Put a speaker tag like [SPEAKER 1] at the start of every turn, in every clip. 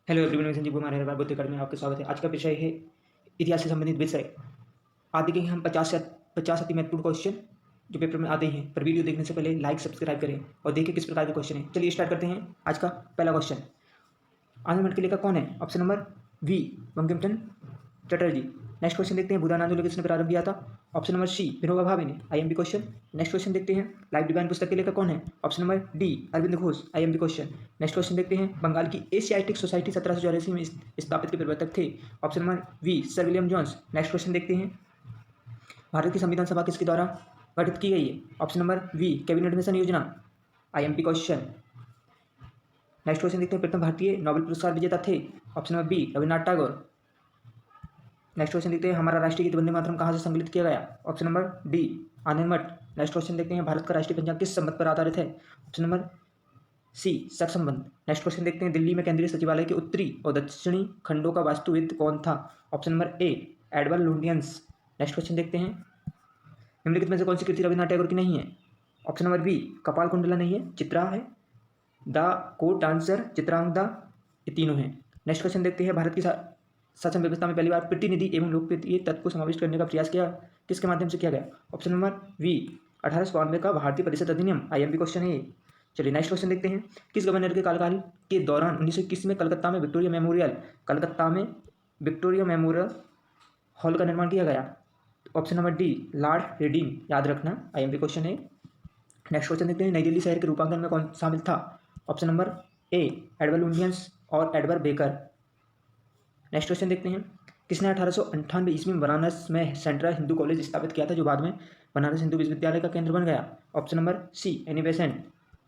[SPEAKER 1] Hello everyone, मैं संजीव कुमार हमारे बुद्ध अकादमी में आपका स्वागत है। आज का विषय है इतिहास से संबंधित विषय। आज देखेंगे हम 50 अति महत्वपूर्ण क्वेश्चन जो पेपर में आते हैं। पर वीडियो देखने से पहले लाइक सब्सक्राइब करें और देखें किस प्रकार के क्वेश्चन हैं। चलिए स्टार्ट करते हैं। आज का पहला क्वेश्चन, आंदोलन के लेखक कौन है? Option number B, Bankim Chandra Chatterjee. Next question देखते हैं, भूदान आंदोलन किसने प्रारंभ किया था? ऑप्शन नंबर सी, विनोबा भावे ने। IMP question. नेक्स्ट क्वेश्चन देखते हैं, लाइफ डिवाइन पुस्तक के लेखक कौन है? Option number D, Arvind Ghosh. IMP question. Next question देखते हैं, बंगाल की एशियाटिक सोसाइटी 1784 में स्थापित के प्रवर्तक थे? Option number B, sir William Jones. Next question देखते हैं, भारत की संविधान सभा किसके द्वारा गठित की गई है? Option number B, cabinet mission योजना। IMP question. नेक्स्ट क्वेश्चन देखते हैं, प्रथम भारतीय नोबेल पुरस्कार विजेता थे? Option number B, Rabindranath Tagore. Next question देखते हैं, हमारा राष्ट्रीय गीत वंदे मातरम कहाँ से संकलित किया गया? ऑप्शन नंबर डी, आनंद मठ। नेक्स्ट क्वेश्चन देखते हैं, भारत का राष्ट्रीय पंचांग किस संबंध पर आधारित है? ऑप्शन नंबर सी, शक संबंध। नेक्स्ट क्वेश्चन देखते हैं, दिल्ली में केंद्रीय सचिवालय के उत्तरी और दक्षिणी खंडों का वास्तुविद कौन था? ऑप्शन नंबर ए, एडवर्ड लुटियंस। नेक्स्ट क्वेश्चन देखते हैं, निम्नलिखित में से कौन सी कृति रविन्द्रनाथ टैगोर की नहीं है? ऑप्शन नंबर बी, कपाल कुंडला नहीं है, चित्रा है, द कोर्ट डांसर, चित्रांगदा, ये तीनों हैं। नेक्स्ट क्वेश्चन देखते हैं, भारत की शासन व्यवस्था में पहली बार प्रतिनिधि एवं लोकप्रिय तत्व को समाविष्ट करने का प्रयास किया किसके माध्यम से किया गया? ऑप्शन नंबर वी, 1892 का भारतीय परिषद अधिनियम। आईएमपी क्वेश्चन है ये। चलिए नेक्स्ट क्वेश्चन देखते हैं, किस गवर्नर के कार्यकाल के दौरान 1921 में कलकत्ता में विक्टोरिया मेमोरियल हॉल का निर्माण किया गया? Option number D, Lord Reading. याद रखना, आईएमपी क्वेश्चन है। नेक्स्ट क्वेश्चन देखते हैं, नई दिल्ली शहर के रूपांकन में कौन शामिल था? ऑप्शन नंबर ए, एडवर्ड लुटियंस और एडवर्ड बेकर। नेक्स्ट क्वेश्चन देखते हैं, किसने 1898 ईस्वी में बनारस में सेंट्रल हिंदू कॉलेज स्थापित किया था, जो बाद में बनारस हिंदू विश्वविद्यालय का केंद्र बन गया? Option number C, Annie Besant.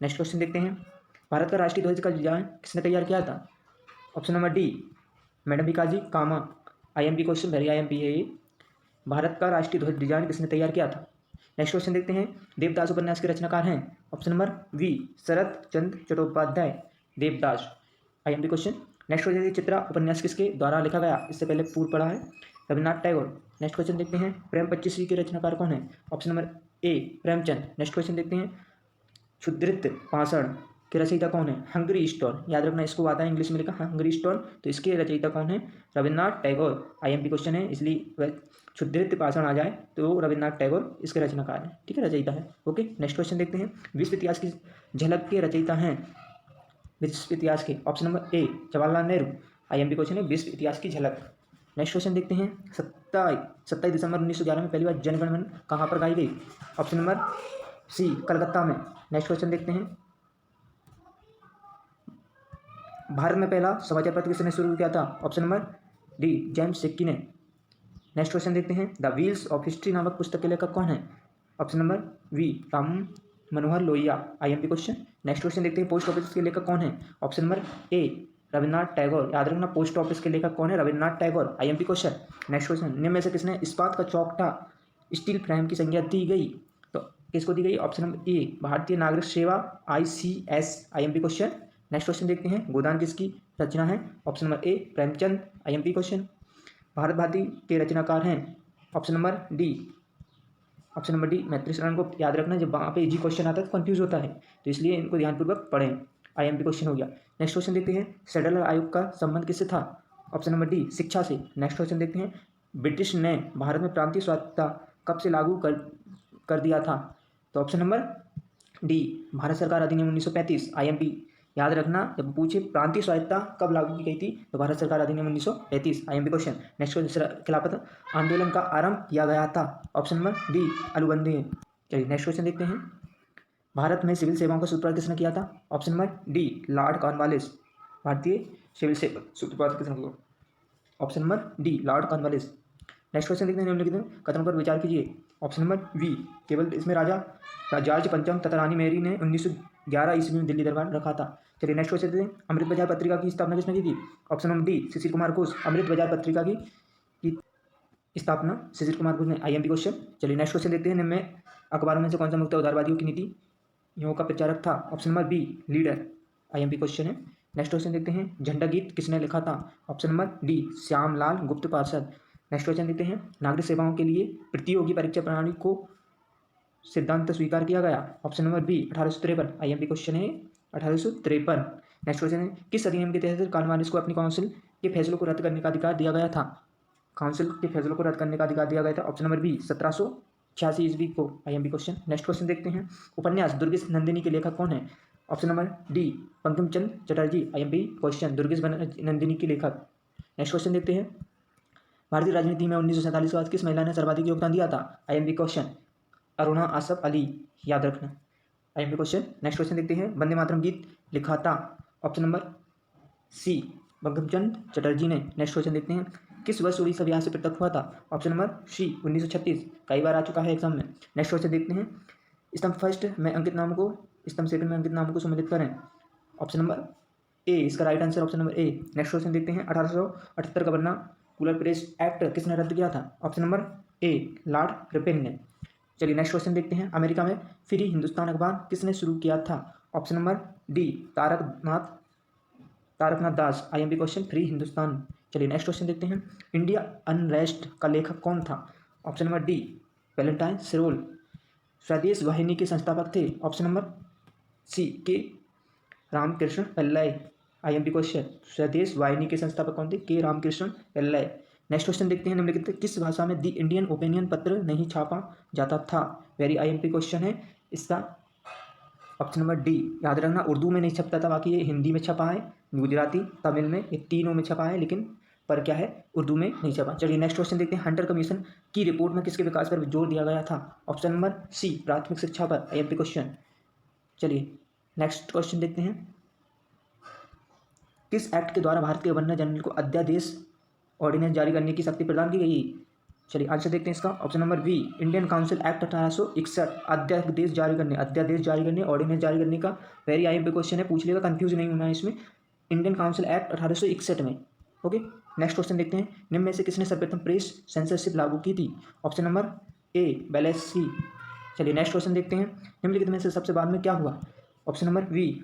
[SPEAKER 1] Next question देखते हैं, भारत का राष्ट्रीय ध्वज का डिजाइन किसने तैयार किया था? Option number D, madam Bhikaji Cama. IMP question, very IMP है ये। भारत का राष्ट्रीय ध्वज डिजाइन किसने तैयार किया था? नेक्स्ट क्वेश्चन देखते हैं, देवदास उपन्यास के रचनाकार हैं? Option number B, Sharat Chandra Chattopadhyay. Devdas, IMP question. Next question, Chitra उपन्यास किसके द्वारा लिखा गया? इससे पहले पूर्व पढ़ा है, रविन्द्रनाथ टैगोर। नेक्स्ट क्वेश्चन देखते हैं, प्रेम 25 के रचनाकार कौन है? Option number A, Premchand. Next question देखते हैं, क्षुद्रित पाषाण के रचयिता कौन है? Hungary stone. याद रखना, इसको आता है इंग्लिश में लिखा हंगरी स्टोन, तो इसके रचयिता कौन है? रविन्द्रनाथ टैगोर। आईएमपी क्वेश्चन है, इसलिए क्षुद्रित पाषाण आ जाए तो रविन्द्रनाथ टैगोर इसके रचनाकार है, ठीक है, रचयिता है। ओके, नेक्स्ट क्वेश्चन देखते हैं, विश्व इतिहास की झलक के रचयिता हैं? विश्व इतिहास के, ऑप्शन नंबर ए, जवाहरलाल नेहरू। आईएमपी क्वेश्चन है, विश्व इतिहास की झलक। नेक्स्ट क्वेश्चन देखते हैं, 27 दिसंबर 1911 में पहली बार जनगण मन कहाँ पर गाई गई? ऑप्शन नंबर सी, कलकत्ता में। नेक्स्ट क्वेश्चन देखते हैं, भारत में पहला समाचार पत्र किसने शुरू किया था? ऑप्शन नंबर डी, जेम्स सिक्की ने। नेक्स्ट क्वेश्चन देखते हैं, द व्हील्स ऑफ हिस्ट्री नामक पुस्तक के लेखक कौन है? Option number B, Ram Manohar Lohia. IMP question. Next question देखते हैं, पोस्ट ऑफिस के लेखक कौन है? Option number A, Rabindranath Tagore. याद रखना, पोस्ट ऑफिस के लेखक कौन है? Rabindranath Tagore. IMP question. Next question, निम्न में से किसने इस्पात का चौखटा स्टील फ्रेम की संज्ञा दी गई? तो किसको दी गई? ऑप्शन नंबर ए, भारतीय नागरिक सेवा, ICS. IMP question. Next question देखते हैं, गोदान किसकी रचना है? Option number A, Premchand. IMP question. Bharat Bharati के रचनाकार हैं? Option number D, option number D, Maithili Sharan को। याद रखना, जब वहाँ पे इजी क्वेश्चन आता है तो कंफ्यूज होता है, तो इसलिए इनको ध्यानपूर्वक पढ़ें। आईएमपी क्वेश्चन हो गया। नेक्स्ट क्वेश्चन देखते हैं, सेडलर आयोग का संबंध किससे था? ऑप्शन नंबर डी, शिक्षा से। नेक्स्ट क्वेश्चन देखते हैं, ब्रिटिश ने भारत में प्रांतीय स्वायत्तता कब से लागू कर दिया था? तो ऑप्शन नंबर डी, भारत सरकार अधिनियम 1935। आईएमपी याद रखना, जब पूछे प्रांतीय स्वायत्तता कब लागू की गई थी, तो भारत सरकार अधिनियम 1935। IMP question. नेक्स्ट क्वेश्चन, खिलाफत आंदोलन का आरंभ किया गया था? ऑप्शन नंबर डी, अलुबंदी। चलिए नेक्स्ट क्वेश्चन देखते हैं, भारत में सिविल सेवाओं का सूत्रपात किसने किया था? Option number D, Lord Cornwallis. भारतीय सिविल सेवा सूत्रपात किसने किया? Option number D, Lord Cornwallis. Next question देखते हैं, निम्नलिखित कथनों पर विचार कीजिए। ऑप्शन नंबर वी, केवल इसमें राजा जॉर्ज पंचम तथा रानी मैरी ने 1911 ईस्वी में दिल्ली दरबार रखा था। चलिए नेक्स्ट क्वेश्चन देखते हैं, अमृत बाजार पत्रिका की स्थापना किसने की थी? Option number D, Shishir Kumar Ghosh. अमृत बाजार पत्रिका की स्थापना शिशिर कुमार घोष ने। IMP question. चलिए नेक्स्ट क्वेश्चन देखते हैं, निम्न में अखबारों में से कौन सा मुक्त उदारवादियों की नीतियों का प्रचारक था? Option number B, leader. IMP question है। नेक्स्ट क्वेश्चन देखते हैं, झंडा गीत किसने लिखा था? ऑप्शन नंबर डी, श्यामलाल गुप्त पार्षद। नेक्स्ट क्वेश्चन देखते हैं, नागरिक सेवाओं के लिए प्रतियोगी परीक्षा प्रणाली को सिद्धांत स्वीकार किया गया? Option number B, 1853। IMP question है 1853। नेक्स्ट क्वेश्चन है, किस अधिनियम के तहत कॉर्नवालिस को अपनी काउंसिल के फैसलों को रद्द करने का अधिकार दिया गया था? काउंसिल के फैसलों को रद्द करने का अधिकार दिया गया था। ऑप्शन नंबर बी 1786 ईस्वी को। IMP question. नेक्स्ट क्वेश्चन देखते हैं, उपन्यास दुर्गेश नंदिनी के लेखक कौन है? Option number D Bankim Chandra Chatterjee. IMP question, Durgesh Nandini के लेखक। नेक्स्ट क्वेश्चन देखते हैं, भारतीय राजनीति में 1947 के बाद किस महिला ने सर्वाधिक योगदान दिया था? IMP क्वेश्चन, अरुणा आसफ अली, याद रखना। IMP question. नेक्स्ट क्वेश्चन देखते हैं, वंदे मातरम गीत लिखा था? ऑप्शन नंबर सी बंकिम चंद्र चटर्जी ने। नेक्स्ट क्वेश्चन देखते हैं, किस वर्ष उड़ीसा बिहार से पृथक हुआ था? ऑप्शन नंबर सी 1936, कई बार आ चुका है एग्जाम में। नेक्स्ट क्वेश्चन देखते हैं, स्तंभ फर्स्ट में अंकित नाम को, स्तंभ सेकंड में अंकित नाम को सम्मिलित करें। ऑप्शन नंबर ए इसका राइट आंसर, ऑप्शन नंबर ए। नेक्स्ट क्वेश्चन देखते हैं, 1878 का बन्ना कूलर प्रेस एक्ट किसने रद्द किया था? ऑप्शन नंबर ए लॉर्ड रिपेन ने। चलिए नेक्स्ट क्वेश्चन देखते हैं, अमेरिका में फ्री हिंदुस्तान अखबार किसने शुरू किया था? ऑप्शन नंबर डी तारकनाथ दास। IMP question, free Hindustan. चलिए नेक्स्ट क्वेश्चन देखते हैं, इंडिया अनरेस्ट का लेखक कौन था? Option number D Valentine सिरोल। स्वदेश वाहिनी के संस्थापक थे? ऑप्शन नंबर सी के रामकृष्ण पिल्लई। IMP क्वेश्चन, स्वदेश वाहिनी के संस्थापक कौन थे? के रामकृष्ण पिल्लई। नेक्स्ट क्वेश्चन देखते हैं, निम्नलिखित किस भाषा में दी इंडियन ओपिनियन पत्र नहीं छापा जाता था? वेरी IMP क्वेश्चन है इसका, ऑप्शन नंबर डी। याद रखना, उर्दू में नहीं छपता था, बाकी ये हिंदी में छपा है, गुजराती, तमिल में, ये तीनों में छपा है, लेकिन पर क्या है, उर्दू में नहीं छपा। चलिए नेक्स्ट क्वेश्चन देखते हैं, हंटर कमीशन की रिपोर्ट में किसके विकास पर जोर दिया गया था? ऑप्शन नंबर सी प्राथमिक शिक्षा पर। IMP question. चलिए नेक्स्ट क्वेश्चन देखते हैं, किस एक्ट के द्वारा भारत के गवर्नर जनरल को अध्यादेश ऑर्डिनेंस जारी करने की शक्ति प्रदान की गई? चलिए आंसर देखते हैं इसका, option number B Indian council act 1861, अध्यादेश जारी करने, ऑर्डिनेंस जारी करने का। वेरी IMP क्वेश्चन है, पूछ लेगा, कंफ्यूज नहीं होना है इसमें। इंडियन काउंसिल एक्ट 1861 में। ओके नेक्स्ट क्वेश्चन देखते हैं, निम्न में से किसने सर्वप्रथम प्रेस सेंसरशिप लागू की थी? ऑप्शन नंबर ए वेलेस्ली। चलिए नेक्स्ट क्वेश्चन देखते हैं, निम्नलिखित में से सबसे बाद में क्या हुआ? Option number B